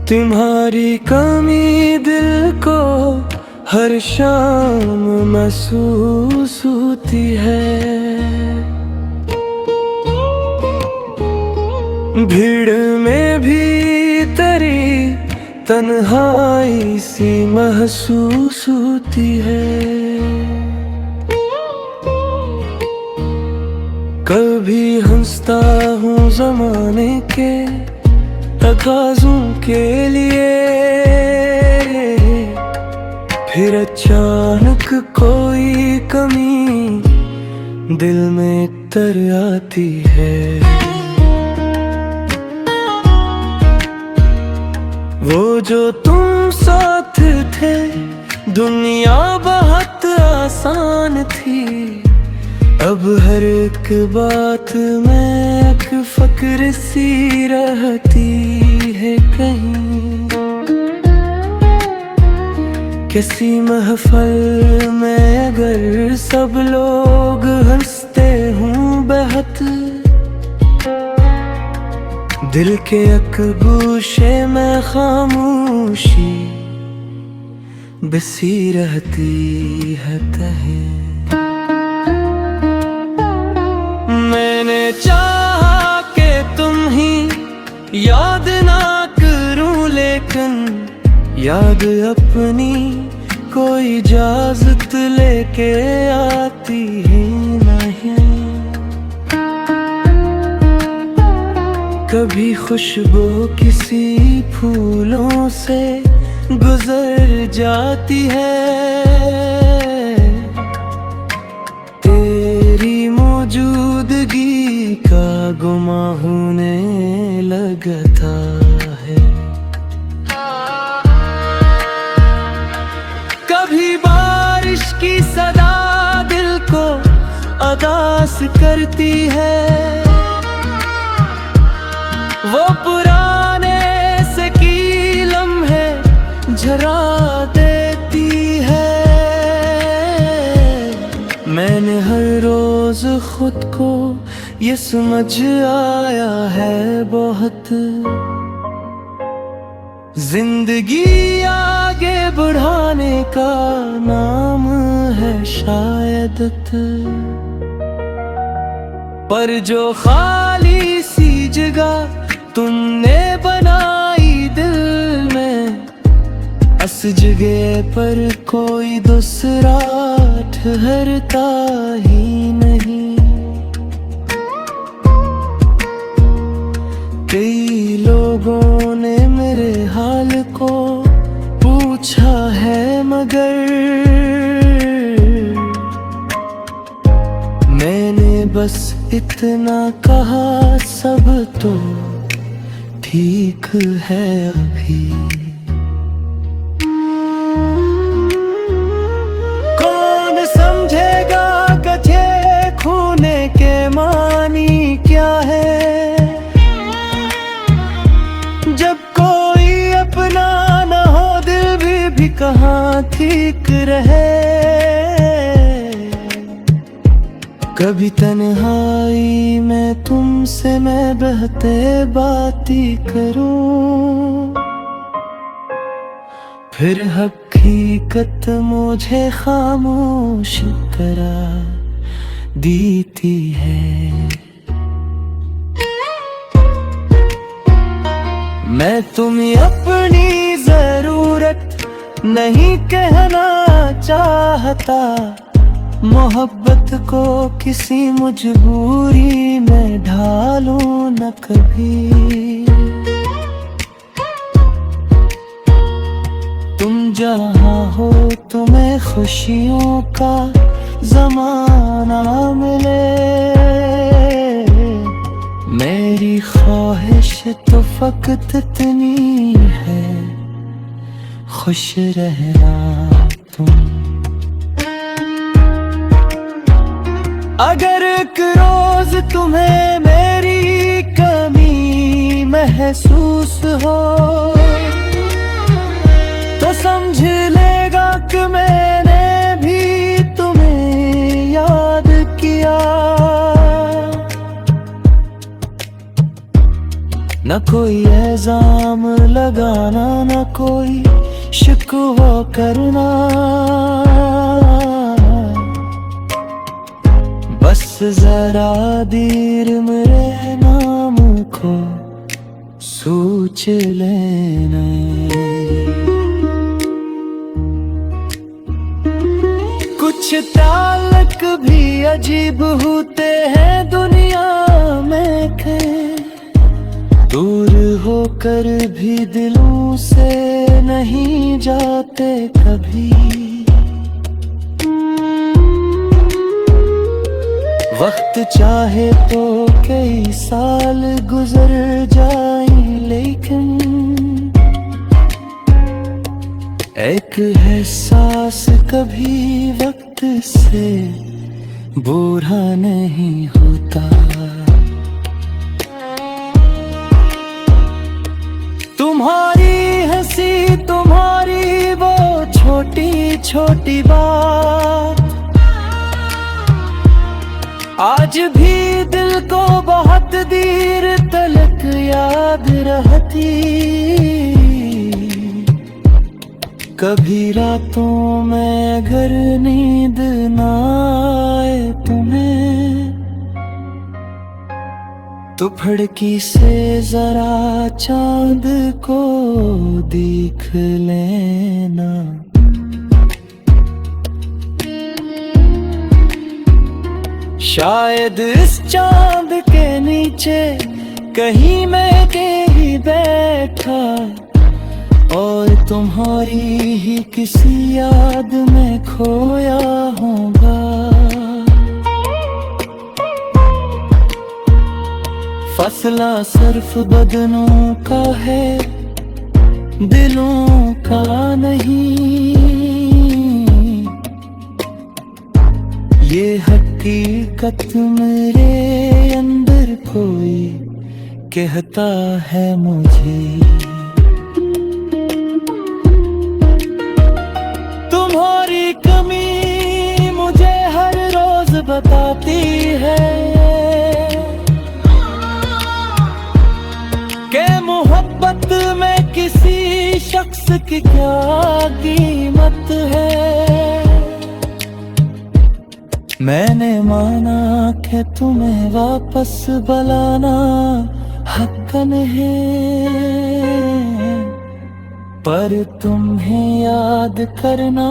तुम्हारी कमी दिल को हर शाम महसूस होती है। भीड़ में भी तेरी तन्हाई सी महसूस होती है। कभी हंसता हूँ ज़माने के तकाज़ों के लिए, फिर अचानक कोई कमी दिल में तर आती है। वो जो तुम साथ थे दुनिया बहुत आसान थी, अब हर एक बात में एक फक्र सी रहती है कहीं। किसी महफिल में अगर सब लोग हंसते हूँ बेहद, दिल के एक गोशे में खामोशी बसी रहती है तहे। मैंने चाहा कि तुम ही याद ना करूं, लेकिन याद अपनी कोई इजाजत लेके आती ही नहीं। कभी खुशबू किसी फूलों से गुजर जाती है, तेरी मौजूदगी का गुमा होने लगता है। कभी बारिश की सदा दिल को उदास करती है, वो पुराने से की लम्हे झरा देती है। मैंने हर रोज खुद को ये समझ आया है बहुत, जिंदगी आगे बढ़ाने का नाम है शायद, पर जो खाली सी जगह तुमने बनाई दिल में, उस जगह पर कोई दूसरा ठहरता ही नहीं। कई लोगों ने मेरे हाल को पूछा है, मगर मैंने बस इतना कहा, सब तो ठीक है अभी। कौन समझेगा कथे खोने के मानी क्या है, जब कोई अपना न हो दिल भी कहाँ ठीक रहे। कभी तन्हाई में तुमसे मैं बहते बाती करूं, फिर हकीकत मुझे खामोश करा देती है। मैं तुम्हें अपनी जरूरत नहीं कहना चाहता, मोहब्बत को किसी मजबूरी में ढालूं न कभी। तुम जहाँ हो तुम्हें खुशियों का ज़माना मिले, मेरी ख्वाहिश तो फकत इतनी है, खुश रहना तुम। अगर एक रोज तुम्हें मेरी कमी महसूस हो, तो समझ लेगा कि मैंने भी तुम्हें याद किया। न कोई इल्जाम लगाना, ना कोई शिकवा करना। बस जरा देर मेरे नाम को सोच लेना। कुछ ताल्लुक भी अजीब होते हैं दुनिया में के, दूर होकर भी दिलों से नहीं जाते कभी। वक्त चाहे तो कई साल गुजर जाएं, लेकिन एक एहसास कभी वक्त से बुरा नहीं होता। तुम्हारी हंसी, तुम्हारी वो छोटी छोटी बात आज भी दिल को बहुत देर तलक याद रहती। कभी रातों में अगर नींद ना आए तुम्हें, तो फड़की से जरा चांद को देख लेना। शायद इस चांद के नीचे कहीं मैं के ही बैठा, और तुम्हारी ही किसी याद में खोया होगा। फसला सिर्फ बदनों का है, दिलों का नहीं। ये हकीकत मेरे अंदर कोई कहता है मुझे। तुम्हारी कमी मुझे हर रोज बताती है कि मोहब्बत में किसी शख्स की क्या कीमत है। मैंने माना कि तुम्हें वापस बुलाना हक़ है, पर तुम्हें याद करना